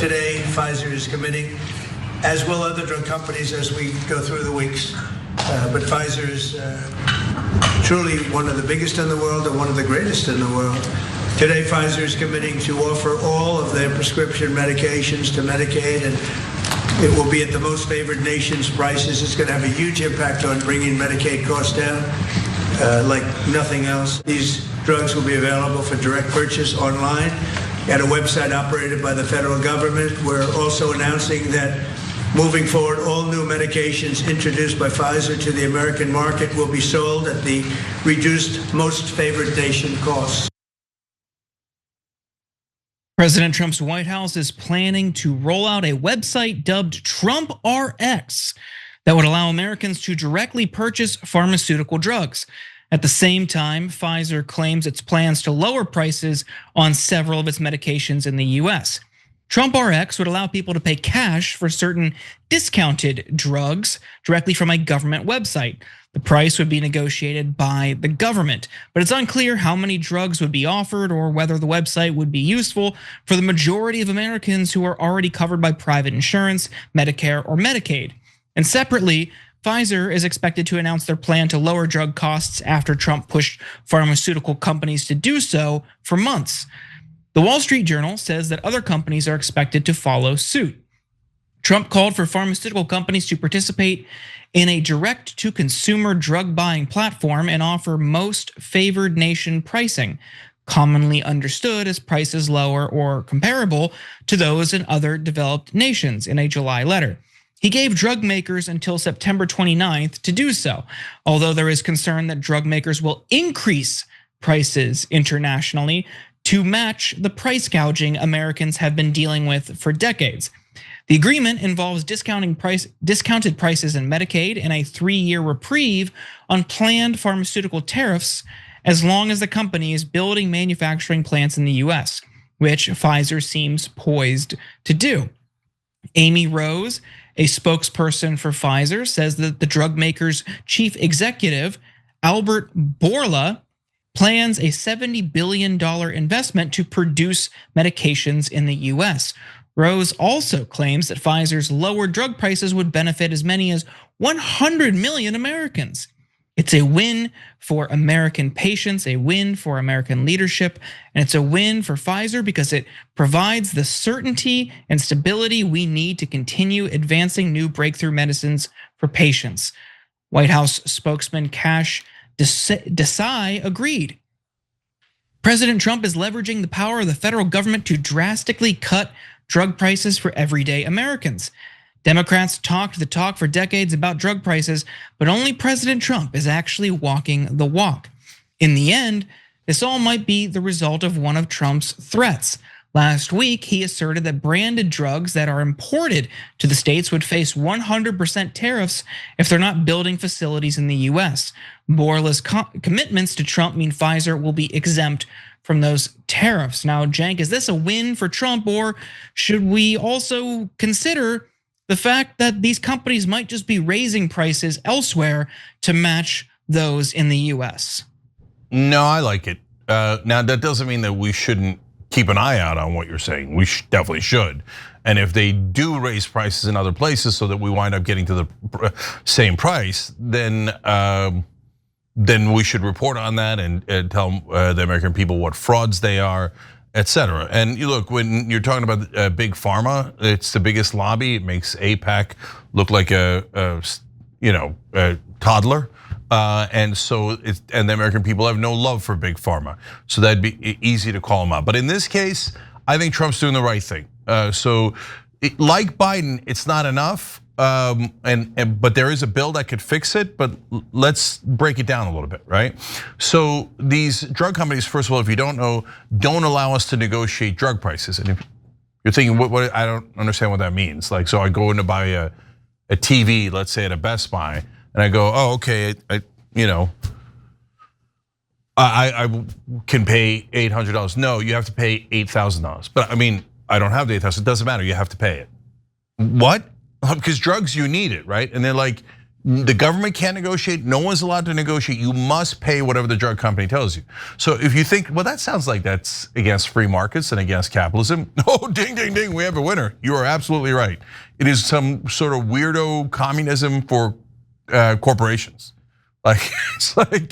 today Pfizer is committing, as will other drug companies as we go through the weeks. But Pfizer is truly one of the biggest in the world and one of the greatest in the world. Today, Pfizer is committing to offer all of their prescription medications to Medicaid, and it will be at the most favored nation's prices. It's going to have a huge impact on bringing Medicaid costs down like nothing else. These drugs will be available for direct purchase online at a website operated by the federal government. We're also announcing that moving forward, all new medications introduced by Pfizer to the American market will be sold at the reduced most favored nation costs. President Trump's White House is planning to roll out a website dubbed Trump RX that would allow Americans to directly purchase pharmaceutical drugs. At the same time, Pfizer claims its plans to lower prices on several of its medications in the US. Trump RX would allow people to pay cash for certain discounted drugs directly from a government website. The price would be negotiated by the government, but it's unclear how many drugs would be offered or whether the website would be useful for the majority of Americans who are already covered by private insurance, Medicare, or Medicaid. And separately, Pfizer is expected to announce their plan to lower drug costs after Trump pushed pharmaceutical companies to do so for months. The Wall Street Journal says that other companies are expected to follow suit. Trump called for pharmaceutical companies to participate in a direct-to-consumer drug buying platform and offer most favored nation pricing, commonly understood as prices lower or comparable to those in other developed nations, in a July letter. He gave drug makers until September 29th to do so, although there is concern that drug makers will increase prices internationally to match the price gouging Americans have been dealing with for decades. The agreement involves discounted prices in Medicaid and a 3-year reprieve on planned pharmaceutical tariffs as long as the company is building manufacturing plants in the US, which Pfizer seems poised to do. Amy Rose, a spokesperson for Pfizer, says that the drug maker's chief executive, Albert Bourla, plans a $70 billion investment to produce medications in the US. Rose also claims that Pfizer's lower drug prices would benefit as many as 100 million Americans. It's a win for American patients, a win for American leadership, and it's a win for Pfizer because it provides the certainty and stability we need to continue advancing new breakthrough medicines for patients. White House spokesman Kash Desai agreed. President Trump is leveraging the power of the federal government to drastically cut drug prices for everyday Americans. Democrats talked the talk for decades about drug prices, but only President Trump is actually walking the walk. In the end, this all might be the result of one of Trump's threats. Last week, he asserted that branded drugs that are imported to the states would face 100% tariffs if they're not building facilities in the US. Bourla's commitments to Trump mean Pfizer will be exempt from those tariffs. Now, Cenk, is this a win for Trump, or should we also consider the fact that these companies might just be raising prices elsewhere to match those in the US? No, I like it. Now, that doesn't mean that we shouldn't keep an eye out on what you're saying. We definitely should. And if they do raise prices in other places so that we wind up getting to the same price, then we should report on that and tell the American people what frauds they are, et cetera. And you look, when you're talking about big pharma, it's the biggest lobby. It makes AIPAC look like a toddler. And so and the American people have no love for big pharma. So that'd be easy to call them out. But in this case, I think Trump's doing the right thing. So like Biden, it's not enough. But there is a bill that could fix it, but let's break it down a little bit, right? So these drug companies, first of all, if you don't know, don't allow us to negotiate drug prices. And if you're thinking, what I don't understand what that means. Like, so I go in to buy a TV, let's say at a Best Buy, and I go, oh, okay, I can pay $800. No, you have to pay $8,000. But I mean, I don't have the $8,000. It doesn't matter. You have to pay it. What? Because drugs, you need it, right? And they're like, The government can't negotiate. No one's allowed to negotiate. You must pay whatever the drug company tells you. So if you think, well, that sounds like that's against free markets and against capitalism. Oh, ding, ding, ding, we have a winner. You are absolutely right. It is some sort of weirdo communism for corporations. Like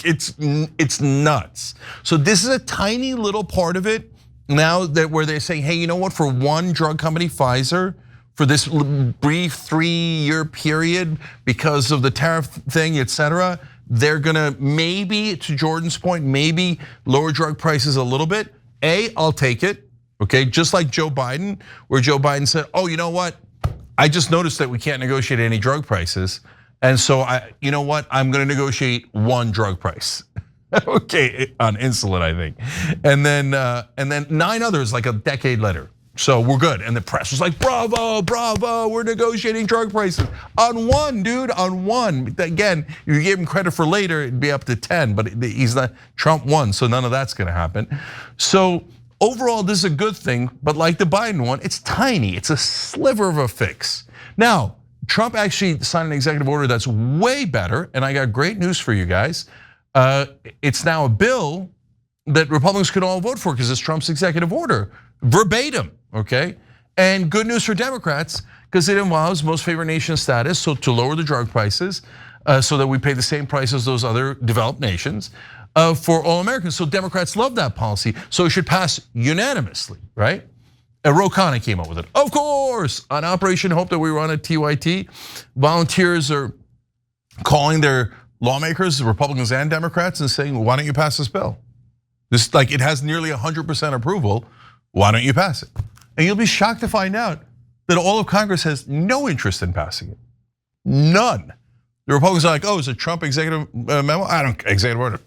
it's nuts. So this is a tiny little part of it now that where they're saying, hey, you know what? For one drug company, Pfizer, for this brief 3-year period because of the tariff thing, et cetera, they're gonna maybe, to Jordan's point, maybe lower drug prices a little bit. I'll take it, okay? Just like Joe Biden, where Joe Biden said, oh, you know what? I just noticed that we can't negotiate any drug prices. And so you know what? I'm gonna negotiate one drug price. Okay, on insulin, I think. And then 9 others like a decade later. So we're good. And the press was like, bravo, bravo, we're negotiating drug prices. On one, dude, on one. Again, if you gave him credit for later, it'd be up to 10, but he's not, Trump won, so none of that's gonna happen. So overall, this is a good thing, but like the Biden one, it's tiny, it's a sliver of a fix. Now, Trump actually signed an executive order that's way better, and I got great news for you guys. It's now a bill that Republicans can all vote for because it's Trump's executive order, verbatim, okay? And good news for Democrats because it involves most favored nation status, so to lower the drug prices so that we pay the same price as those other developed nations for all Americans. So Democrats love that policy, so it should pass unanimously, right? Ro Khanna came up with it. Of course, on Operation Hope that we run at TYT, volunteers are calling their lawmakers, Republicans and Democrats, and saying, why don't you pass this bill? This, like, it has nearly 100% approval. Why don't you pass it? And you'll be shocked to find out that all of Congress has no interest in passing it. None. The Republicans are like, oh, it's a Trump executive memo? I don't, executive order.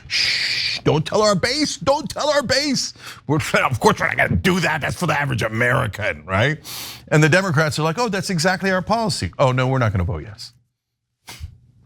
Shh, don't tell our base, don't tell our base. Of course we're not gonna do that, that's for the average American, right? And the Democrats are like, oh, that's exactly our policy. Oh no, we're not gonna vote yes.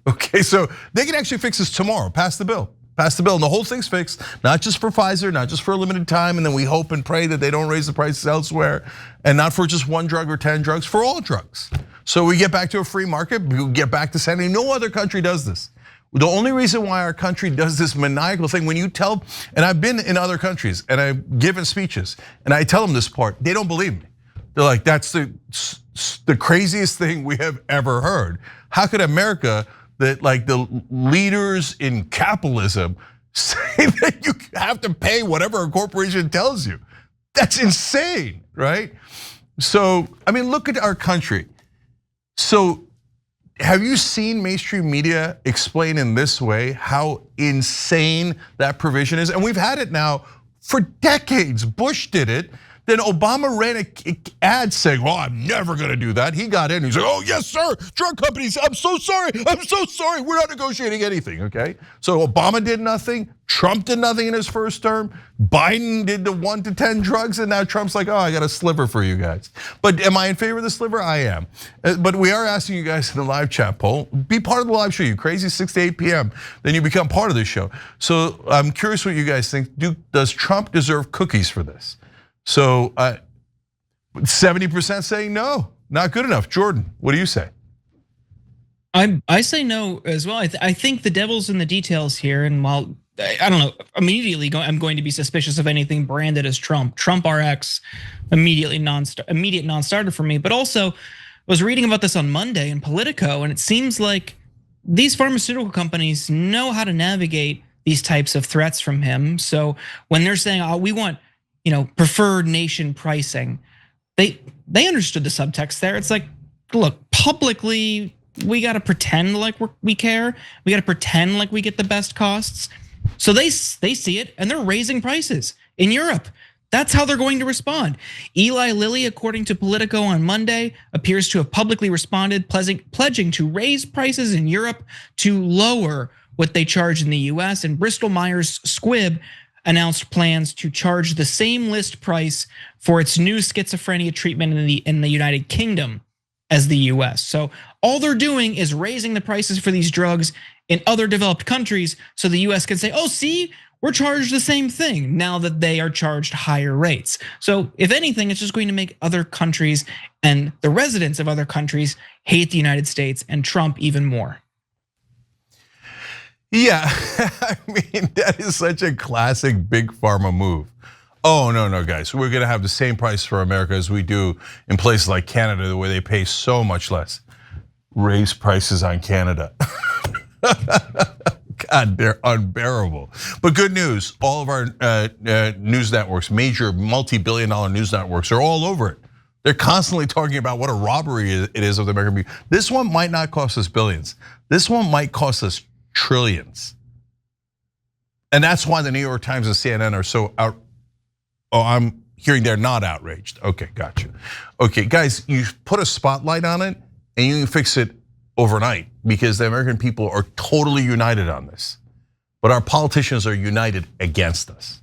Okay, so they can actually fix this tomorrow, pass the bill. Pass the bill, and the whole thing's fixed, not just for Pfizer, not just for a limited time, and then we hope and pray that they don't raise the prices elsewhere, and not for just one drug or 10 drugs, for all drugs. So we get back to a free market, we get back to sanity. No other country does this. The only reason why our country does this maniacal thing, when you tell, and I've been in other countries, and I've given speeches, and I tell them this part, they don't believe me. They're like, that's the craziest thing we have ever heard. How could America, that like the leaders in capitalism, say that you have to pay whatever a corporation tells you? That's insane, right? So, I mean, look at our country. So, have you seen mainstream media explain in this way how insane that provision is? And we've had it now for decades. Bush did it. Then Obama ran an ad saying, well, I'm never gonna do that. He got in, he's like, oh yes, sir, drug companies, I'm so sorry, we're not negotiating anything, okay? So Obama did nothing, Trump did nothing in his first term, Biden did the 1 to 10 drugs, and now Trump's like, oh, I got a sliver for you guys. But am I in favor of the sliver? I am. But we are asking you guys in the live chat poll, be part of the live show, you crazy, 6 to 8 p.m. Then you become part of the show. So I'm curious what you guys think. Does Trump deserve cookies for this? So 70% saying no, not good enough. Jordan, what do you say? I say no as well. I think the devil's in the details here, and while I don't know, immediately I'm going to be suspicious of anything branded as Trump RX, immediate non-starter for me. But also, I was reading about this on Monday in Politico, and it seems like these pharmaceutical companies know how to navigate these types of threats from him. So when they're saying, oh, we want, preferred nation pricing, they understood the subtext there. It's like, look, publicly, we gotta pretend like we care. We gotta pretend like we get the best costs. So they see it and they're raising prices in Europe. That's how they're going to respond. Eli Lilly, according to Politico on Monday, appears to have publicly responded, pledging to raise prices in Europe to lower what they charge in the US. And Bristol Myers Squibb announced plans to charge the same list price for its new schizophrenia treatment in the United Kingdom as the US. So all they're doing is raising the prices for these drugs in other developed countries so the US can say, oh, see, we're charged the same thing now that they are charged higher rates. So if anything, it's just going to make other countries and the residents of other countries hate the United States and Trump even more. Yeah, I mean, that is such a classic big pharma move. Oh, no, guys, we're gonna have the same price for America as we do in places like Canada, where they pay so much less. Raise prices on Canada. God, they're unbearable. But good news, all of our news networks, major multi-billion-dollar news networks are all over it. They're constantly talking about what a robbery it is of the American people. This one might not cost us billions. This one might cost us trillions. And that's why the New York Times and CNN are so out. Oh, I'm hearing they're not outraged. Okay, gotcha. Okay, guys, you put a spotlight on it and you can fix it overnight because the American people are totally united on this. But our politicians are united against us.